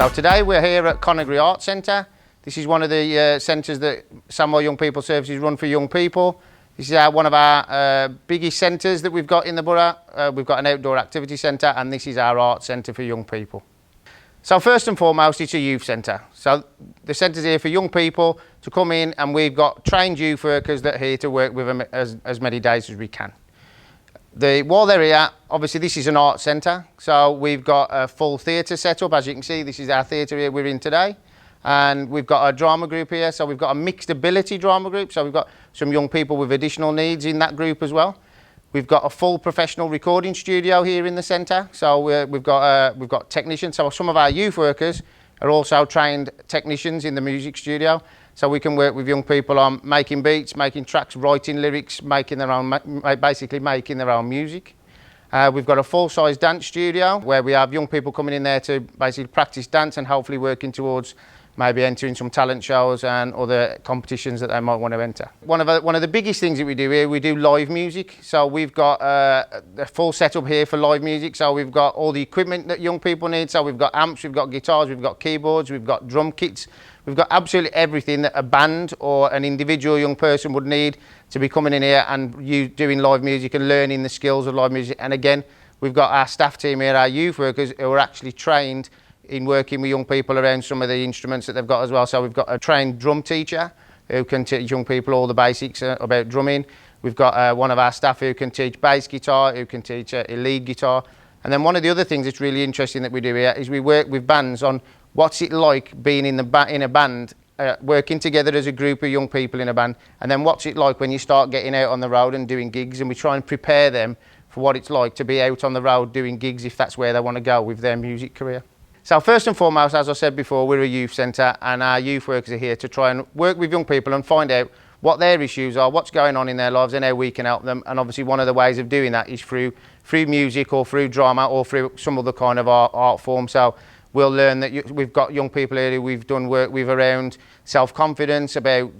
So today we're here at Coneygre Arts Centre. This is one of the centres that Samwell Young People Services run for young people. This is one of our biggest centres that we've got in the borough. We've got an outdoor activity centre, and this is our art centre for young people. So first and foremost, it's a youth centre. So the centre's here for young people to come in, and we've got trained youth workers that are here to work with them as many days as we can. While they're here, obviously this is an art centre, so we've got a full theatre set up. As you can see, this is our theatre here we're in today. And we've got a drama group here, so we've got a mixed ability drama group, so we've got some young people with additional needs in that group as well. We've got a full professional recording studio here in the centre, so we've got technicians. So some of our youth workers are also trained technicians in the music studio, so we can work with young people on making beats, making tracks, writing lyrics, making their own, basically making their own music. We've got a full-size dance studio where we have young people coming in there to basically practice dance and hopefully working towards maybe entering some talent shows and other competitions that they might want to enter. One of the biggest things that we do here, we do live music. So we've got a full setup here for live music. So we've got all the equipment that young people need. So we've got amps, we've got guitars, we've got keyboards, we've got drum kits. We've got absolutely everything that a band or an individual young person would need to be coming in here and doing live music and learning the skills of live music. And again, we've got our staff team here, our youth workers, who are actually trained in working with young people around some of the instruments that they've got as well. So we've got a trained drum teacher who can teach young people all the basics about drumming. We've got one of our staff who can teach bass guitar, who can teach a lead guitar. And then one of the other things that's really interesting that we do here is we work with bands on what's it like being in a band, working together as a group of young people in a band, and then what's it like when you start getting out on the road and doing gigs, and we try and prepare them for what it's like to be out on the road doing gigs if that's where they want to go with their music career. So first and foremost, as I said before, we're a youth centre, and our youth workers are here to try and work with young people and find out what their issues are, what's going on in their lives, and how we can help them. And obviously one of the ways of doing that is through music or through drama or through some other kind of art form. So we'll learn that we've got young people here who we've done work with around self-confidence, about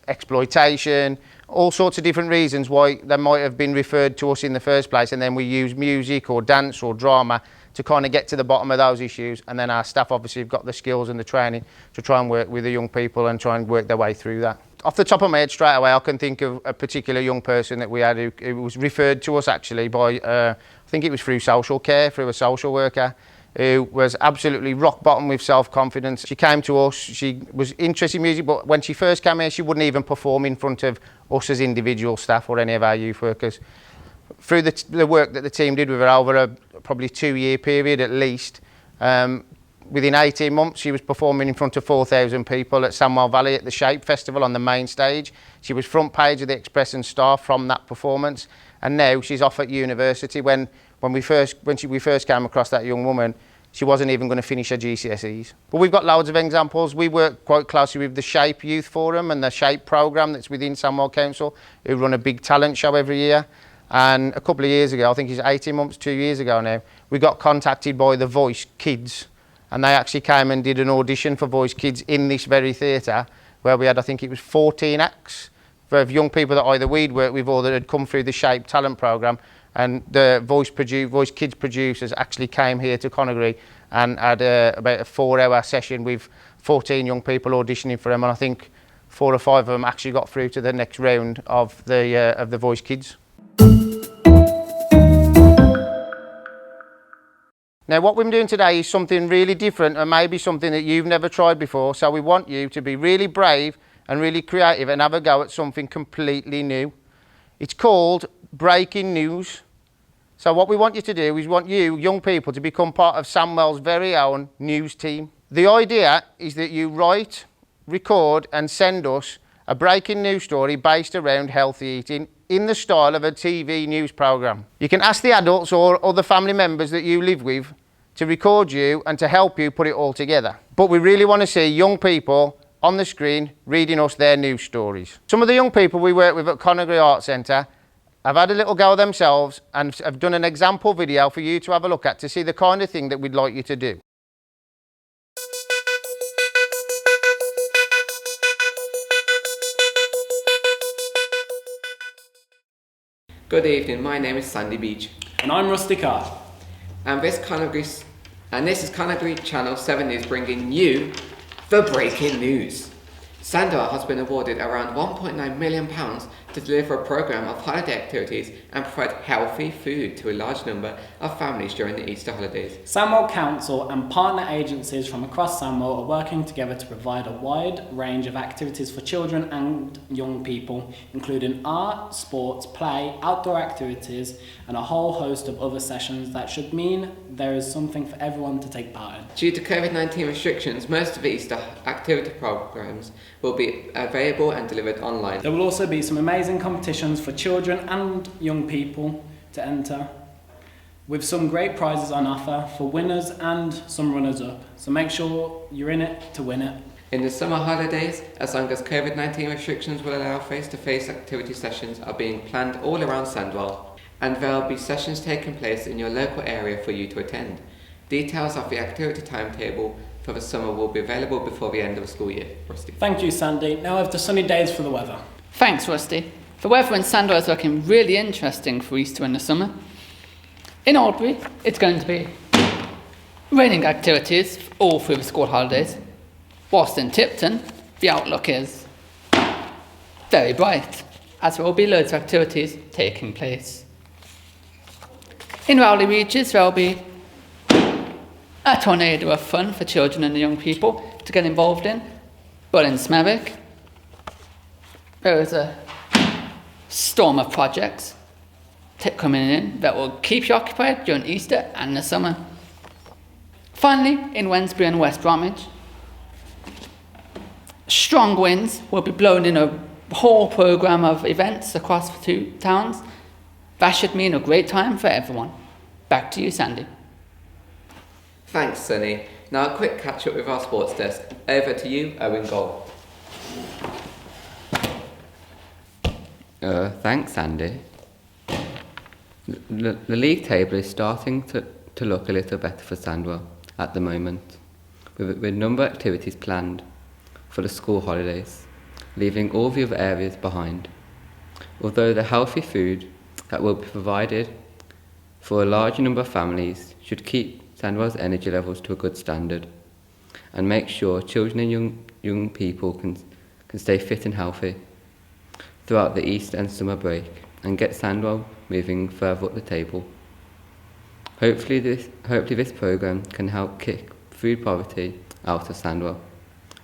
exploitation, all sorts of different reasons why they might have been referred to us in the first place, and then we use music or dance or drama to kind of get to the bottom of those issues. And then our staff obviously have got the skills and the training to try and work with the young people and try and work their way through that. Off the top of my head straight away, I can think of a particular young person that we had who was referred to us actually by, I think it was through social care, through a social worker, who was absolutely rock bottom with self-confidence. She came to us, she was interested in music, but when she first came here, she wouldn't even perform in front of us as individual staff or any of our youth workers. Through the work that the team did with her over a probably 2-year period at least, within 18 months she was performing in front of 4,000 people at Samwell Valley at the Shape Festival on the main stage. She was front page of the Express and Star from that performance, and now she's off at university. When we first came across that young woman, she wasn't even going to finish her GCSEs. But we've got loads of examples. We work quite closely with the Shape Youth Forum and the Shape programme that's within Samwell Council, who run a big talent show every year. And a couple of years ago, I think it's 18 months, 2 years ago now, we got contacted by the Voice Kids, and they actually came and did an audition for Voice Kids in this very theatre, where we had, I think it was 14 acts of young people that either we'd worked with or that had come through the Shape talent programme. And the Voice Kids producers actually came here to Coneygre and had about a 4-hour session with 14 young people auditioning for them, and I think 4 or 5 of them actually got through to the next round of the Voice Kids. Now what we're doing today is something really different, and maybe something that you've never tried before, so we want you to be really brave and really creative and have a go at something completely new. It's called breaking news. So what we want you to do is we want you, young people, to become part of Samwell's very own news team. The idea is that you write, record and send us a breaking news story based around healthy eating in the style of a TV news programme. You can ask the adults or other family members that you live with to record you and to help you put it all together. But we really want to see young people on the screen reading us their news stories. Some of the young people we work with at Coneygre Arts Centre have had a little go themselves and have done an example video for you to have a look at to see the kind of thing that we'd like you to do. Good evening, my name is Sandy Beach. And I'm Rusty Carr. And this Coneygre And this is Coneygre Channel 7 News bringing you the breaking news. Sandwell has been awarded around £1.9 million to deliver a programme of holiday activities and provide healthy food to a large number of families during the Easter holidays. Sandwell Council and partner agencies from across Sandwell are working together to provide a wide range of activities for children and young people, including art, sports, play, outdoor activities, and a whole host of other sessions that should mean there is something for everyone to take part in. Due to COVID-19 restrictions, most of the Easter activity programmes will be available and delivered online. There will also be some amazing competitions for children and young people to enter, with some great prizes on offer for winners and some runners-up. So make sure you're in it to win it. In the summer holidays, as long as COVID-19 restrictions will allow face-to-face activity sessions are being planned all around Sandwell, and there will be sessions taking place in your local area for you to attend. Details of the activity timetable for the summer will be available before the end of the school year. Rusty. Thank you, Sandy. Now I have the sunny days for the weather. Thanks, Rusty. The weather in Sandwell is looking really interesting for Easter in the summer. In Albury, it's going to be raining activities all through the school holidays. Whilst in Tipton, the outlook is very bright, as there will be loads of activities taking place. In Rowley Regis, there will be a tornado of fun for children and young people to get involved in. But in Smethwick, there is a storm of projects coming in that will keep you occupied during Easter and the summer. Finally, in Wednesbury and West Bromwich, strong winds will be blowing in a whole programme of events across the two towns. That should mean a great time for everyone. Back to you, Sandy. Thanks, Sunny. Now a quick catch up with our sports desk. Over to you, Owen Gold. Thanks, Andy. The league table is starting to look a little better for Sandwell at the moment, with a number of activities planned for the school holidays, leaving all the other areas behind. Although the healthy food that will be provided for a larger number of families should keep Sandwell's energy levels to a good standard and make sure children and young people can stay fit and healthy throughout the Easter and summer break and get Sandwell moving further up the table. Hopefully this programme can help kick food poverty out of Sandwell,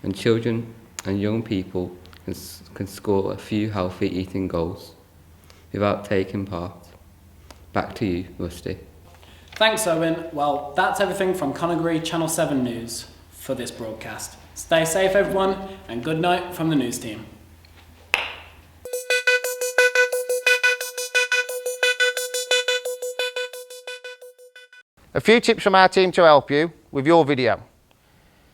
and children and young people can score a few healthy eating goals without taking part. Back to you, Rusty. Thanks, Owen. Well, that's everything from Coneygre Channel 7 News for this broadcast. Stay safe, everyone, and good night from the news team. A few tips from our team to help you with your video.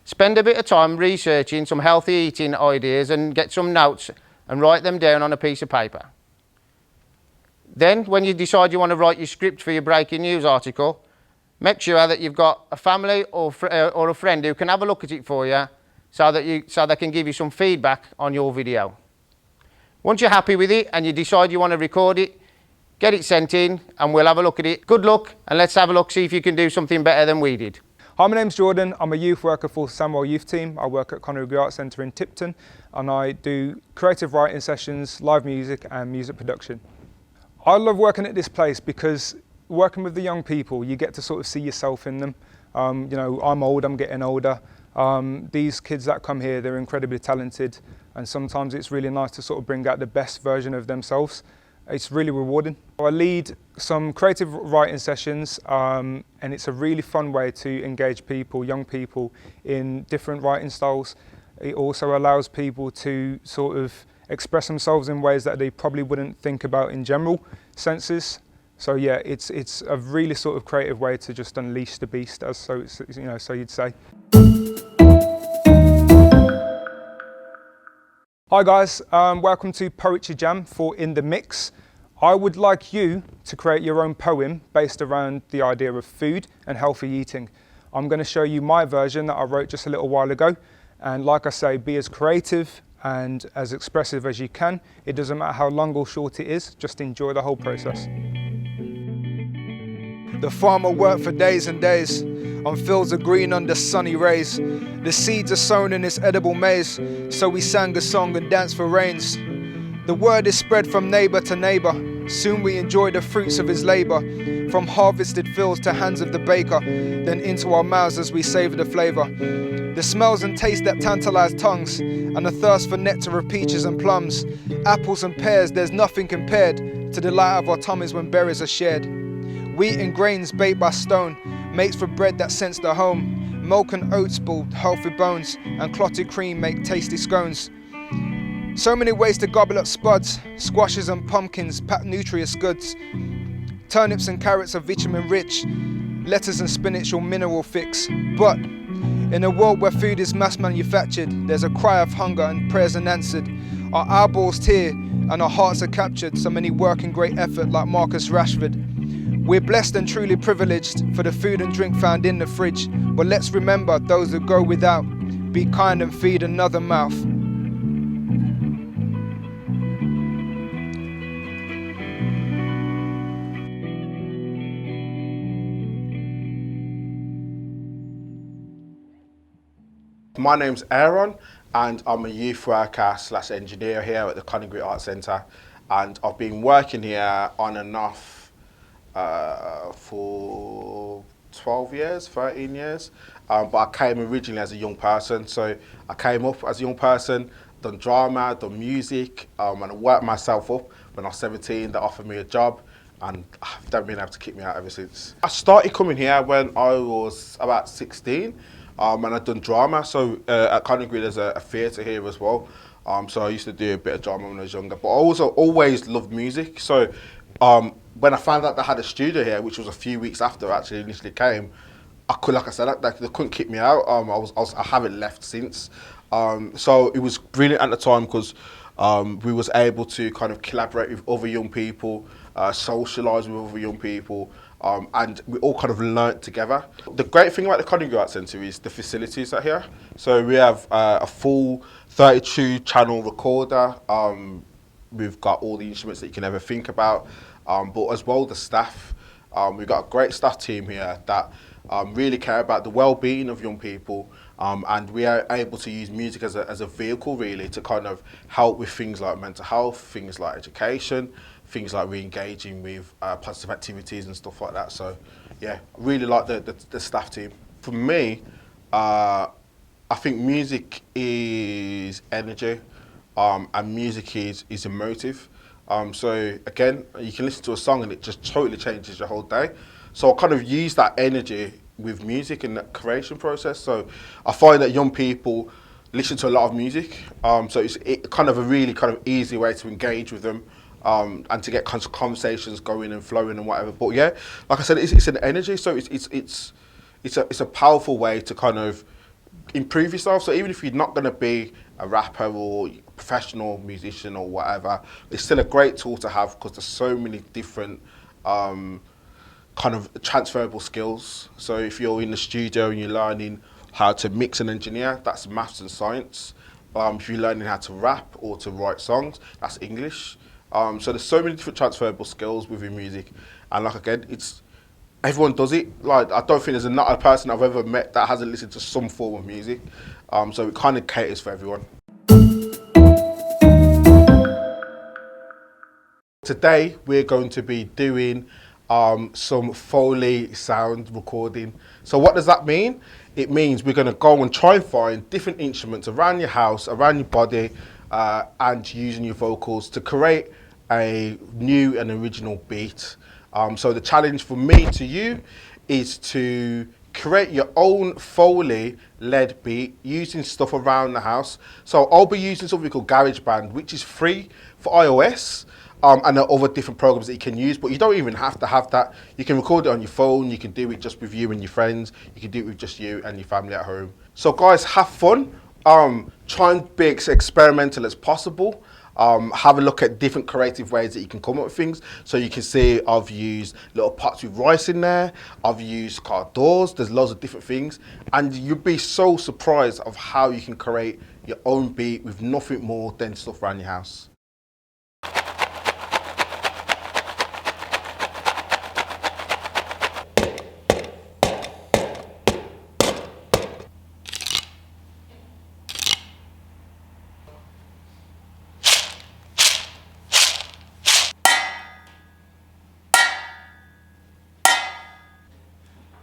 Spend a bit of time researching some healthy eating ideas and get some notes and write them down on a piece of paper. Then, when you decide you want to write your script for your breaking news article, make sure that you've got a family or a friend who can have a look at it for you so they can give you some feedback on your video. Once you're happy with it and you decide you want to record it, get it sent in and we'll have a look at it. Good luck, and let's have a look, see if you can do something better than we did. Hi, my name's Jordan. I'm a youth worker for Sandwell Youth Team. I work at Coneygre Arts Centre in Tipton, and I do creative writing sessions, live music and music production. I love working at this place because working with the young people, you get to sort of see yourself in them. You know, I'm old, I'm getting older. These kids that come here, they're incredibly talented, and sometimes it's really nice to sort of bring out the best version of themselves. It's really rewarding. I lead some creative writing sessions, and it's a really fun way to engage people, young people, in different writing styles. It also allows people to sort of express themselves in ways that they probably wouldn't think about in general senses. So yeah, it's a really sort of creative way to just unleash the beast, as so you'd say. Hi guys, welcome to Poetry Jam for In The Mix. I would like you to create your own poem based around the idea of food and healthy eating. I'm going to show you my version that I wrote just a little while ago, and like I say, be as creative and as expressive as you can. It doesn't matter how long or short it is, just enjoy the whole process. The farmer worked for days and days on fields of green under sunny rays. The seeds are sown in this edible maize, so we sang a song and danced for rains. The word is spread from neighbour to neighbour. Soon we enjoy the fruits of his labour, from harvested fields to hands of the baker, then into our mouths as we savour the flavour. The smells and tastes that tantalise tongues, and the thirst for nectar of peaches and plums. Apples and pears, there's nothing compared to the light of our tummies when berries are shared. Wheat and grains baked by stone, mates for bread that scents the home. Milk and oats build healthy bones, and clotted cream make tasty scones. So many ways to gobble up spuds, squashes and pumpkins pack nutritious goods. Turnips and carrots are vitamin rich, lettuce and spinach your mineral fix. But in a world where food is mass manufactured, there's a cry of hunger and prayers unanswered. Our eyeballs tear and our hearts are captured, so many work in great effort like Marcus Rashford. We're blessed and truly privileged for the food and drink found in the fridge, but let's remember those who go without. Be kind and feed another mouth. My name's Aaron and I'm a youth worker / engineer here at the Coneygre Arts Centre, and I've been working here on and off for 12 years, 13 years, but I came originally as a young person. So I came up as a young person, done drama, done music, and I worked myself up. When I was 17, they offered me a job, and they've been able to keep me out ever since. I started coming here when I was about 16, and I'd done drama. So at Coneygre there's a theatre here as well. So I used to do a bit of drama when I was younger, but I also always loved music. So when I found out they had a studio here, which was a few weeks after I actually initially came, I could, like I said, they couldn't kick me out. I haven't left since. So it was brilliant at the time because we was able to kind of collaborate with other young people, socialise with other young people, and we all kind of learnt together. The great thing about the Coneygre Arts Centre is the facilities out here. So we have a full 32 channel recorder. We've got all the instruments that you can ever think about, but as well the staff. We've got a great staff team here that really care about the well-being of young people, and we are able to use music as a vehicle really to kind of help with things like mental health, things like education, things like re-engaging with positive activities and stuff like that. So yeah, I really like the staff team. For me, I think music is energy. And music is emotive. So again, you can listen to a song and it just totally changes your whole day. So I kind of use that energy with music in that creation process. So I find that young people listen to a lot of music. So it's kind of a really kind of easy way to engage with them, and to get conversations going and flowing and whatever. But yeah, like I said, it's an energy. So it's a powerful way to kind of improve yourself. So even if you're not going to be a rapper or professional musician or whatever, it's still a great tool to have because there's so many different kind of transferable skills. So if you're in the studio and you're learning how to mix and engineer, that's maths and science. If you're learning how to rap or to write songs, that's English. So there's so many different transferable skills within music, and like again, everyone does it. Like I don't think there's not a person I've ever met that hasn't listened to some form of music. So it kind of caters for everyone. Today we're going to be doing some Foley sound recording. So what does that mean? It means we're going to go and try and find different instruments around your house, around your body, and using your vocals to create a new and original beat. So the challenge for me to you is to create your own Foley-led beat using stuff around the house. So I'll be using something called GarageBand, which is free for iOS, and there are other different programs that you can use, but you don't even have to have that. You can record it on your phone, you can do it just with you and your friends, you can do it with just you and your family at home. So guys, have fun, try and be as experimental as possible. Have a look at different creative ways that you can come up with things. So you can see I've used little pots with rice in there, I've used car doors, there's loads of different things, and you'd be so surprised of how you can create your own beat with nothing more than stuff around your house.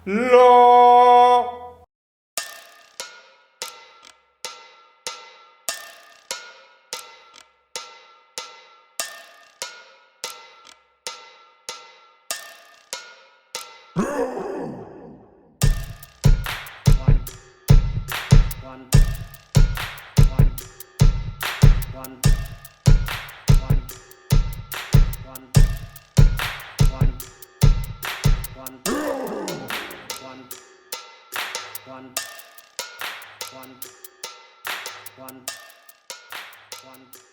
La. One.